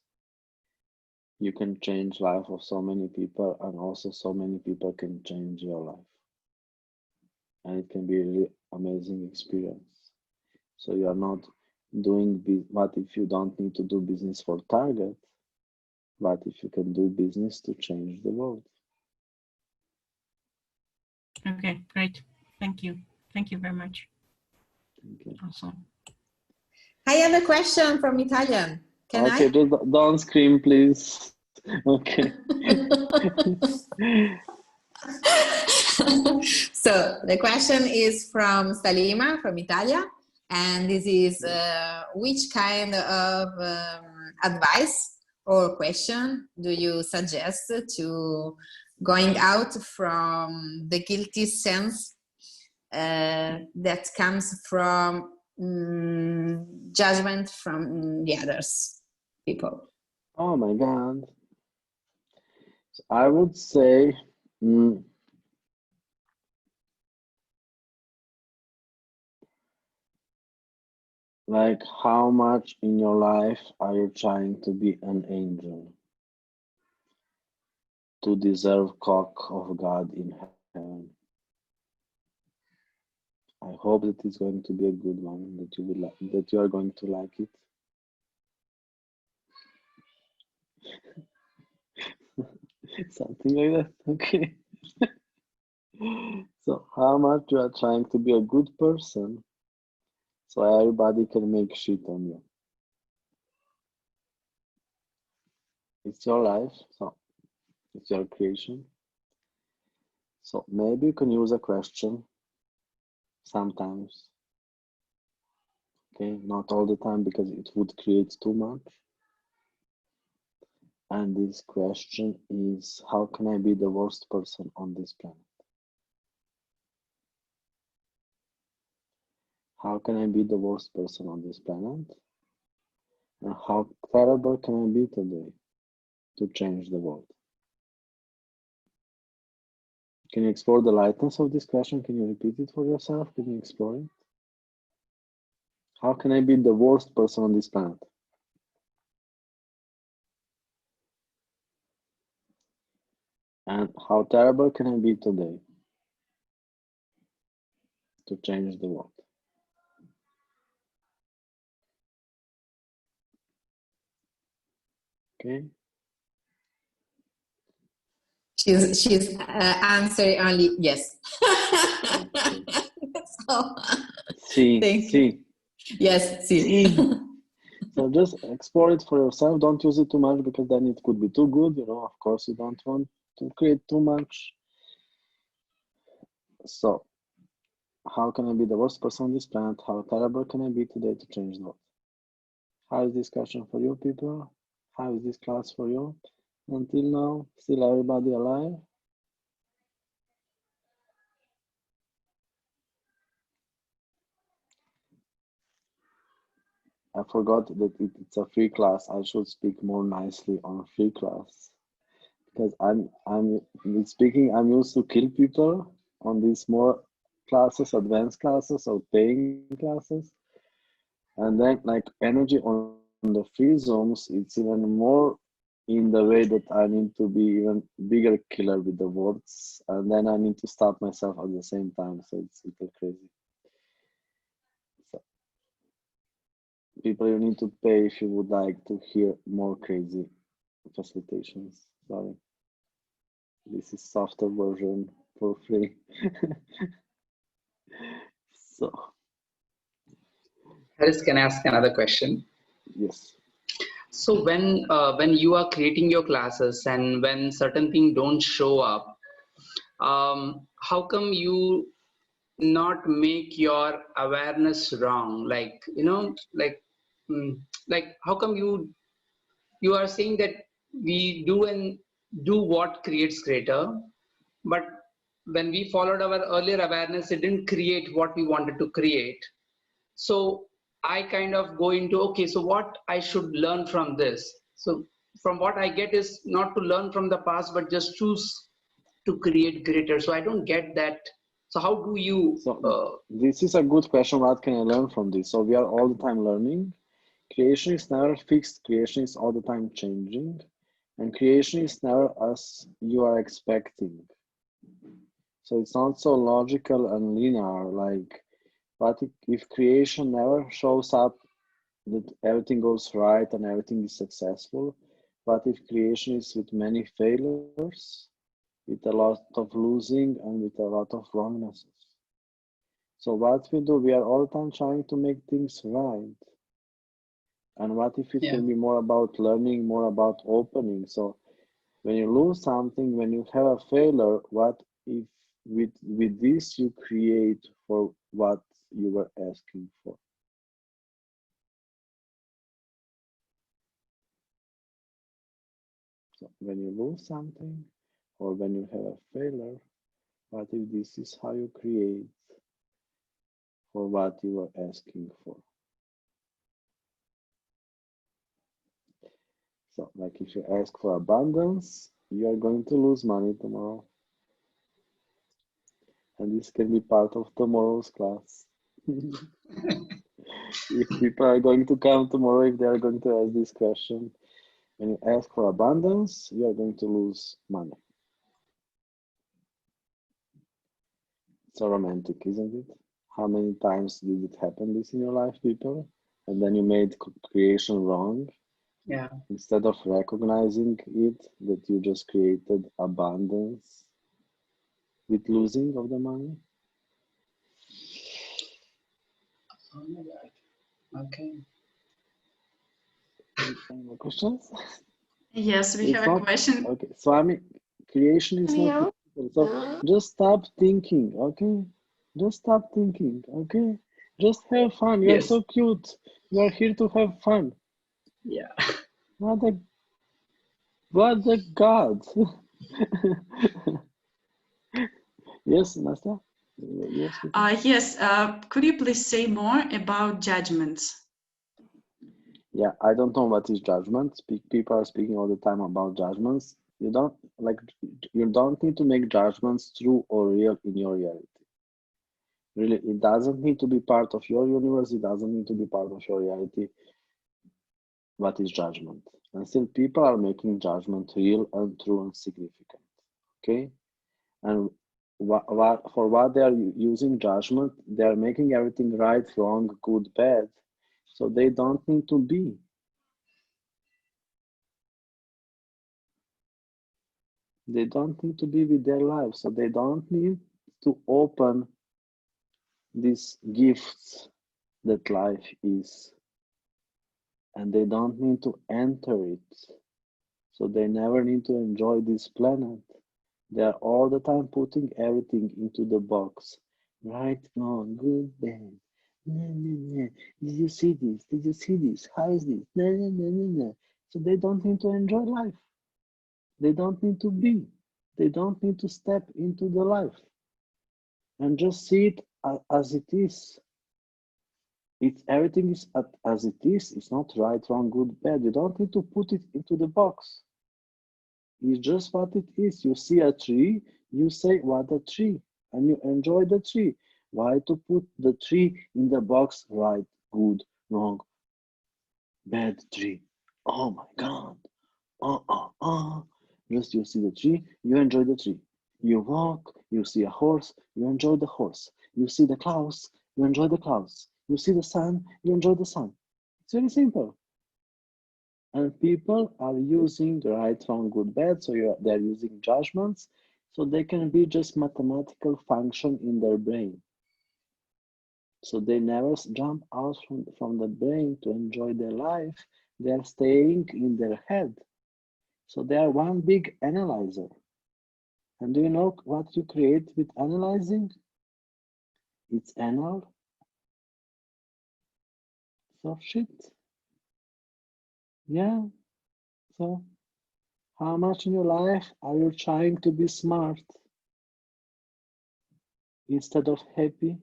A: you can change life of so many people, and also so many people can change your life. And it can be a really amazing experience. So you are not doing, what if you don't need to do business for target, but if you can do business to change the world.
F: Okay, great. Thank you. Thank you very much.
A: Okay.
F: Awesome.
G: I have a question from Italian. Can
A: Okay,
G: I?
A: just don't scream, please. Okay.
G: So the question is from Salima from Italia, and this is which kind of advice or question do you suggest to going out from the guilty sense that comes from judgment from the others people?
A: Oh my God. I would say, like, how much in your life are you trying to be an angel to deserve cock of God in heaven? I hope that it's going to be a good one, that you will that you are going to like it. Something like that. Okay. So how much you are trying to be a good person so everybody can make shit on you. It's your life, so it's your creation. So maybe you can use a question sometimes. Okay, not all the time because it would create too much. And this question is, how can I be the worst person on this planet? How can I be the worst person on this planet? And how terrible can I be today to change the world? Can you explore the lightness of this question? Can you repeat it for yourself? Can you explore it? How can I be the worst person on this planet? And how terrible can I be today to change the world? Okay.
G: She's answering only yes. So,
A: See,
G: thank
A: see.
G: you. Yes, see.
A: So just explore it for yourself. Don't use it too much because then it could be too good. You know, of course, you don't want to create too much. So, how can I be the worst person on this planet? How terrible can I be today to change the world? How is this question for you, people? How is this class for you? Until now, still everybody alive? I forgot that it's a free class. I should speak more nicely on a free class because I'm speaking. I'm used to kill people on these more classes, advanced classes or paying classes. And then like energy on the free zones, it's even more in the way that I need to be even bigger killer with the words, and then I need to stop myself at the same time. So it's a little crazy. So people, you need to pay if you would like to hear more crazy facilitations. Sorry. This is softer version for free. So
E: Haris, can I ask another question?
A: yes.
E: So when you are creating your classes and when certain things don't show up, how come you not make your awareness wrong? Like, like how come you are saying that we do what creates greater, but when we followed our earlier awareness, it didn't create what we wanted to create. So I kind of go into, okay, so what I should learn from this. So from what I get is not to learn from the past, but just choose to create greater. So I don't get that. So how do you?
A: So this is a good question. What can I learn from this? So we are all the time learning. Creation is never fixed. Creation is all the time changing. And creation is never as you are expecting. So it's not so logical and linear. Like, but if creation never shows up that everything goes right and everything is successful, but if creation is with many failures, with a lot of losing and with a lot of wrongnesses. So what we do, we are all the time trying to make things right. And what if it can be more about learning, more about opening? So when you lose something, when you have a failure, what if with this you create for what you were asking for? So when you lose something or when you have a failure, what if this is how you create for what you were asking for? So like if you ask for abundance, you are going to lose money tomorrow. And this can be part of tomorrow's class. If people are going to come tomorrow, if they are going to ask this question, when you ask for abundance, you are going to lose money. So romantic, isn't it? How many times did it happen this in your life, people? And then you made creation wrong.
E: Yeah.
A: Instead of recognizing it, that you just created abundance with losing of the money.
E: Oh my God. Okay.
A: Any more questions?
B: Yes, we
A: It's
B: have a
A: not
B: question.
A: okay. So I mean, creation is not difficult. So just stop thinking, okay? Just stop thinking, okay? Just have fun. You are
E: Yes.
A: so cute. You are here to have fun.
E: Yeah.
A: What the God? Yes, Nasta? Yes.
B: Yes, could you please say more about judgments?
A: Yeah, I don't know what is judgment. People are speaking all the time about judgments. You don't need to make judgments true or real in your reality. Really, it doesn't need to be part of your universe. It doesn't need to be part of your reality. What is judgment? And still, people are making judgment real and true and significant. Okay, and for what they are using judgment, they are making everything right, wrong, good, bad. So they don't need to be. They don't need to be with their lives. So they don't need to open these gifts that life is. And they don't need to enter it. So they never need to enjoy this planet. They are all the time putting everything into the box. Right, wrong, good, bad. Nah, nah, nah. Did you see this? Did you see this? How is this? Nah, nah, nah, nah, nah. So they don't need to enjoy life. They don't need to be. They don't need to step into the life. And just see it as it is. Everything is as it is. It's not right, wrong, good, bad. You don't need to put it into the box. It's just what it is. You see a tree, you say, what a tree. and you enjoy the tree. Why to put the tree in the box? Right, good, wrong, bad tree. Oh my God. Just you see the tree, you enjoy the tree. You walk, you see a horse, you enjoy the horse. You see the clouds, you enjoy the clouds. You see the sun, you enjoy the sun. It's very simple. And people are using the right, wrong, good, bad, so they're using judgments, so they can be just mathematical function in their brain. So they never jump out from the brain to enjoy their life. They're staying in their head. So they are one big analyzer. And do you know what you create with analyzing? It's anal. So shit. Yeah. So how much in your life are you trying to be smart instead of happy?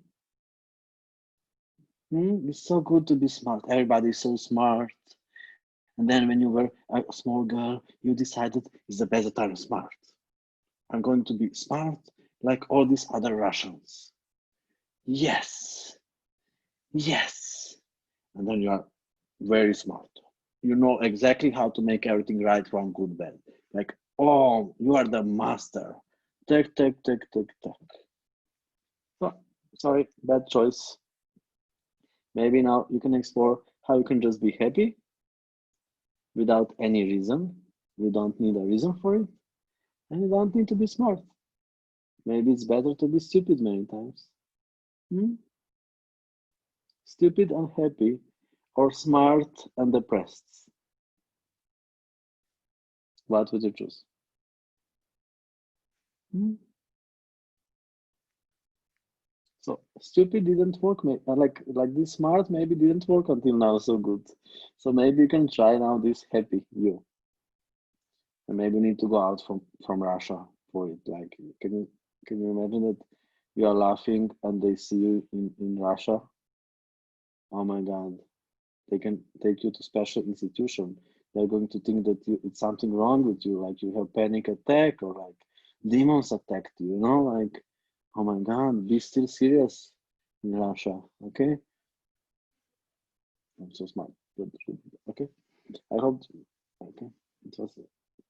A: It's so good to be smart. Everybody's so smart. And then when you were a small girl, you decided it's the best that I'm smart. I'm going to be smart like all these other Russians. Yes. Yes. And then you are very smart. You know exactly how to make everything right, wrong, good, bad. Like, oh, you are the master. Tick, tick, tick, tick, tick. Oh, sorry, bad choice. Maybe now you can explore how you can just be happy without any reason. You don't need a reason for it. And you don't need to be smart. Maybe it's better to be stupid many times. Stupid and happy, or smart and depressed. What would you choose? So stupid didn't work, like this smart maybe didn't work until now so good. So maybe you can try now this happy you. And maybe you need to go out from Russia for it. Like, can you imagine that you are laughing and they see you in Russia? Oh my God, they can take you to special institution. They're going to think that it's something wrong with you, like you have panic attack or like demons attacked you, like, oh my God, be still serious in Russia, okay? I'm so smart. Okay, I hope, okay, it was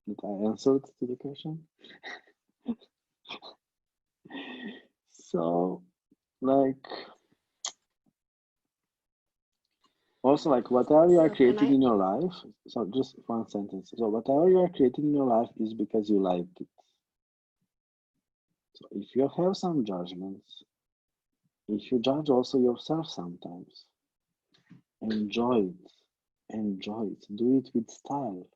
A: that I answered to the question. So, like, also, like, whatever you are
H: So
A: creating in your life, so just one sentence. So, whatever you are creating in your life is because you like it. So, if you have some judgments, if you judge also yourself sometimes, enjoy it. Enjoy it. Do it with style.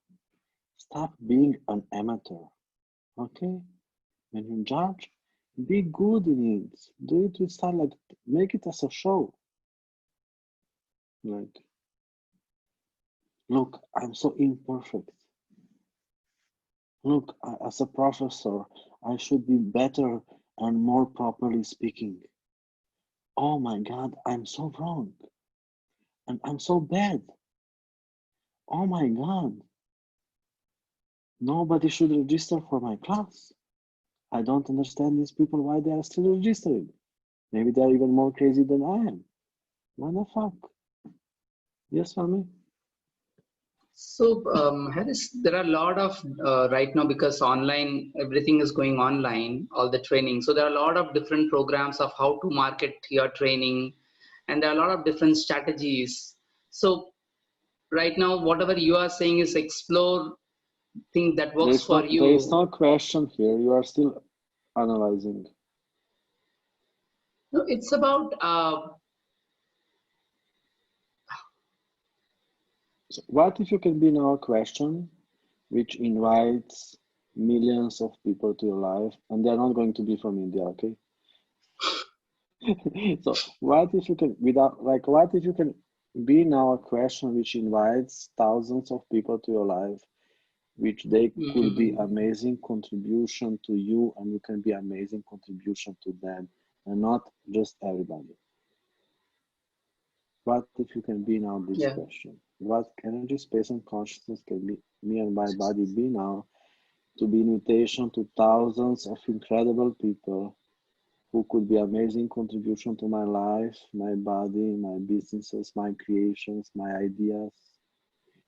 A: Stop being an amateur. Okay? When you judge, be good in it. Do it with style. Like, make it as a show. Like, look, I'm so imperfect. Look, as a professor, I should be better and more properly speaking. Oh my God, I'm so wrong. And I'm so bad. Oh my God. Nobody should register for my class. I don't understand these people, why they are still registering. Maybe they're even more crazy than I am. What the fuck? Yes, Swami?
E: So, Harris, there are a lot of right now, because online, everything is going online, all the training. So there are a lot of different programs of how to market your training, and there are a lot of different strategies. So right now, whatever you are saying is explore things that works for
A: There is
E: you.
A: no question here. You are still analyzing.
E: No, it's about
A: So what if you can be now a question which invites millions of people to your life, and they're not going to be from India, okay? So what if you can, what if you can be now a question which invites thousands of people to your life, which they could be amazing contribution to you, and you can be amazing contribution to them, and not just everybody. What if you can be now this question? What energy, space, and consciousness can be me and my body be now to be invitation to thousands of incredible people who could be amazing contribution to my life, my body, my businesses, my creations, my ideas,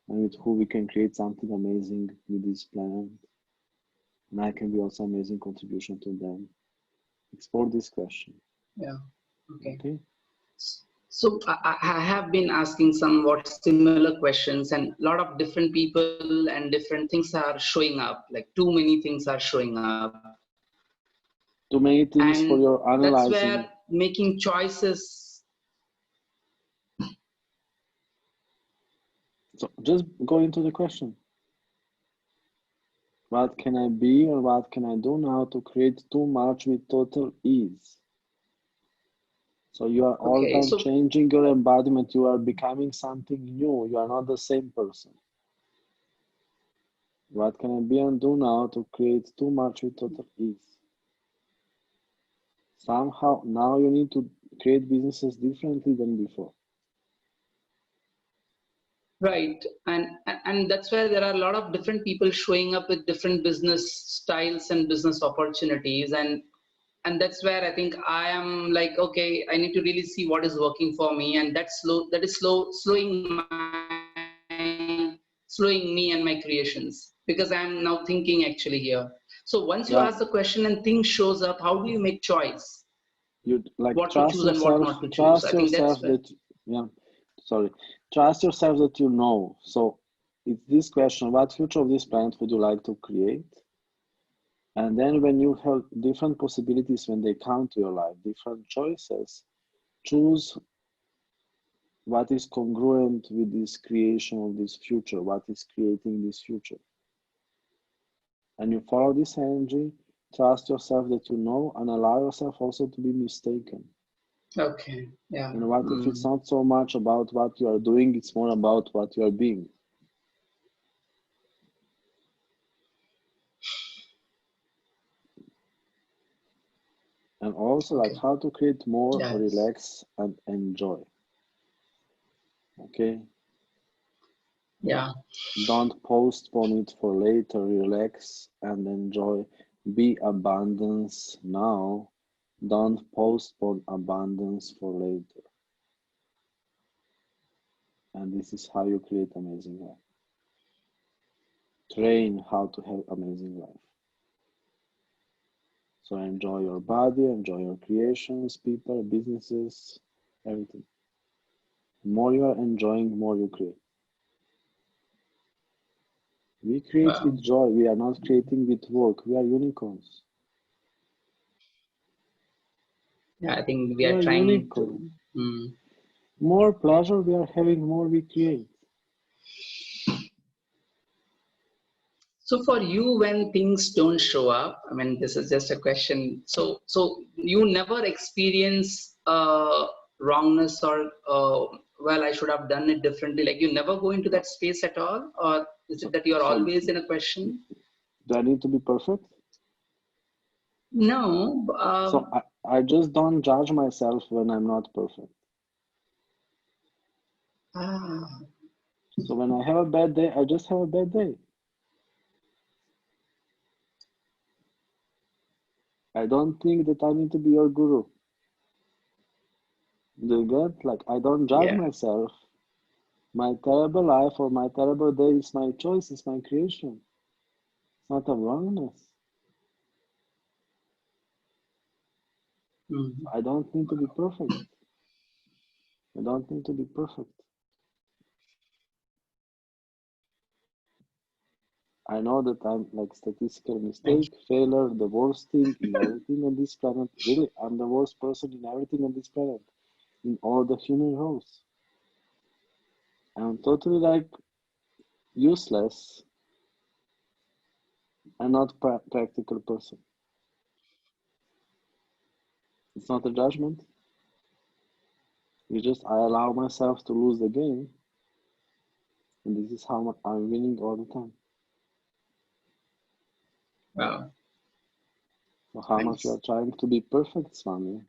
A: and with who we can create something amazing with this planet. And I can be also amazing contribution to them. Explore this question.
E: Yeah. Okay.
A: Okay.
E: So I have been asking somewhat similar questions, and a lot of different people and different things are showing up. Like too many things are showing up.
A: Too many things for
E: And
A: your
E: that's
A: analyzing.
E: where making choices.
A: So just go into the question. What can I be or what can I do now to create too much with total ease? So you are all the
E: Okay,
A: time
E: so
A: changing your embodiment. You are becoming something new. You are not the same person. What can I be and do now to create too much with total ease? Somehow now you need to create businesses differently than before.
E: right, and that's where there are a lot of different people showing up with different business styles and business opportunities, and that's where I think I am like, okay, I need to really see what is working for me, and that is slowing me and my creations, because I'm now thinking actually here. So once you
A: Yeah,
E: ask the question and things shows up, how do you make choice?
A: you like
E: What to
A: trust
E: choose and what
A: yourself.
E: not to choose?
A: Trust
E: I think
A: yourself
E: that's where.
A: that yeah. Sorry. Trust yourself that you know. So it's this question: what future of this planet would you like to create? And then when you have different possibilities, when they come to your life, different choices, choose what is congruent with this creation of this future, what is creating this future. And you follow this energy, trust yourself that you know, and allow yourself also to be mistaken.
E: Okay, yeah.
A: And what if it's not so much about what you are doing, it's more about what you are being. And also like how to create more,
E: Yes.
A: relax and enjoy. Okay?
E: Yeah.
A: Don't postpone it for later, relax and enjoy. Be abundance now. Don't postpone abundance for later. And this is how you create amazing life. Train how to have amazing life. So enjoy your body, enjoy your creations, people, businesses, everything. The more you are enjoying, more you create. We create with joy. We are not creating with work. We are unicorns.
E: Yeah, I think we
A: We
E: are
A: are
E: trying to.
A: unicorns. More pleasure we are having, more we create.
E: So for you, when things don't show up, I mean, this is just a question. So you never experience wrongness or well, I should have done it differently. Like you never go into that space at all, or is it that you are always in a question?
A: Do I need to be perfect?
E: No.
A: So I just don't judge myself when I'm not perfect. So when I have a bad day, I just have a bad day. I don't think that I need to be your guru. Do you get? Like, I don't judge myself. My terrible life or my terrible day is my choice, it's my creation. It's not a wrongness. I don't need to be perfect. I don't need to be perfect. I know that I'm like statistical mistake, failure, the worst thing in everything on this planet. Really, I'm the worst person in everything on this planet, in all the human race. I'm totally like useless and not practical person. It's not a judgment. It's just I allow myself to lose the game, and this is how I'm winning all the time.
E: Wow.
A: So how much you are trying to be perfect, Swami?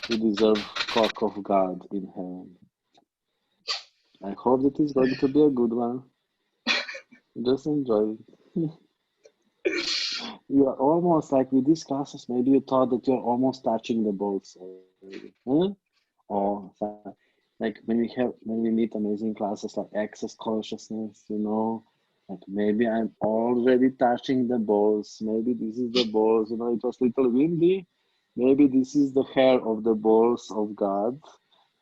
A: You deserve cock of God in heaven. I hope that it's going to be a good one. Just enjoy it. You are almost like with these classes, maybe you thought that you're almost touching the balls already. Huh? Or like when we meet amazing classes like access consciousness, like maybe I'm already touching the balls. Maybe this is the balls, it was little windy. Maybe this is the hair of the balls of God.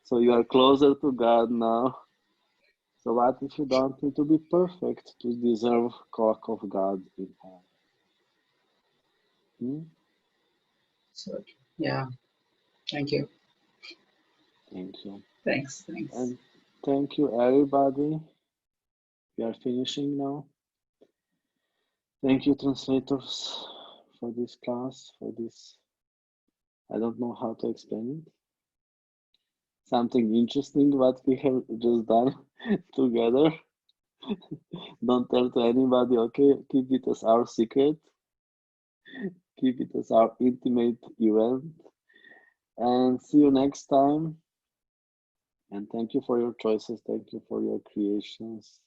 A: So you are closer to God now. So what if you don't need to be perfect to deserve cock of God in heaven?
E: So, yeah, thank you.
A: Thank you.
E: Thanks.
A: And thank you, everybody. We are finishing now. Thank you, translators, for this class, for this. I don't know how to explain it. Something interesting what we have just done together. Don't tell to anybody, okay? Keep it as our secret. Keep it as our intimate event. And see you next time. And thank you for your choices. Thank you for your creations.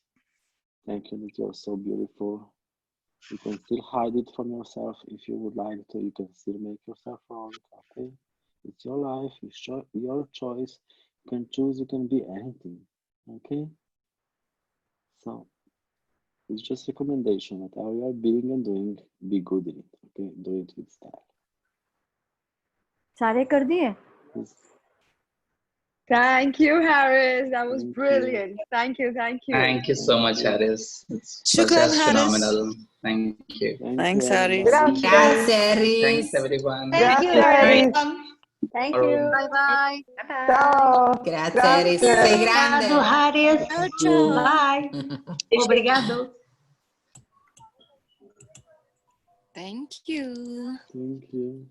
A: Thank you that you're so beautiful. You can still hide it from yourself if you would like to. You can still make yourself wrong. Okay? It's your life. It's your choice. You can choose. You can be anything. Okay? So it's just recommendation. Whatever you are being and doing, be good in it. Okay? Do it with style.
H: सारे कर दिए?
A: Yes.
H: Thank you, Harris. That was
A: Thank
H: brilliant. Thank you.
E: Thank you so much, Harris. It was
I: Shukran,
E: just
I: Harris.
E: phenomenal. Thank you.
I: Thanks,
A: everybody.
I: Harris.
G: Grazie, Harris.
E: Thanks, everyone.
D: Thank you,
B: Great.
D: everyone.
H: Thank
E: All
H: you.
E: right.
D: Bye-bye.
C: Ciao.
G: Grazie, Harris. Sei grande.
J: Obrigado, Harris.
I: Ciao, ciao.
J: Bye. Obrigado.
I: Thank you.
A: Thank you.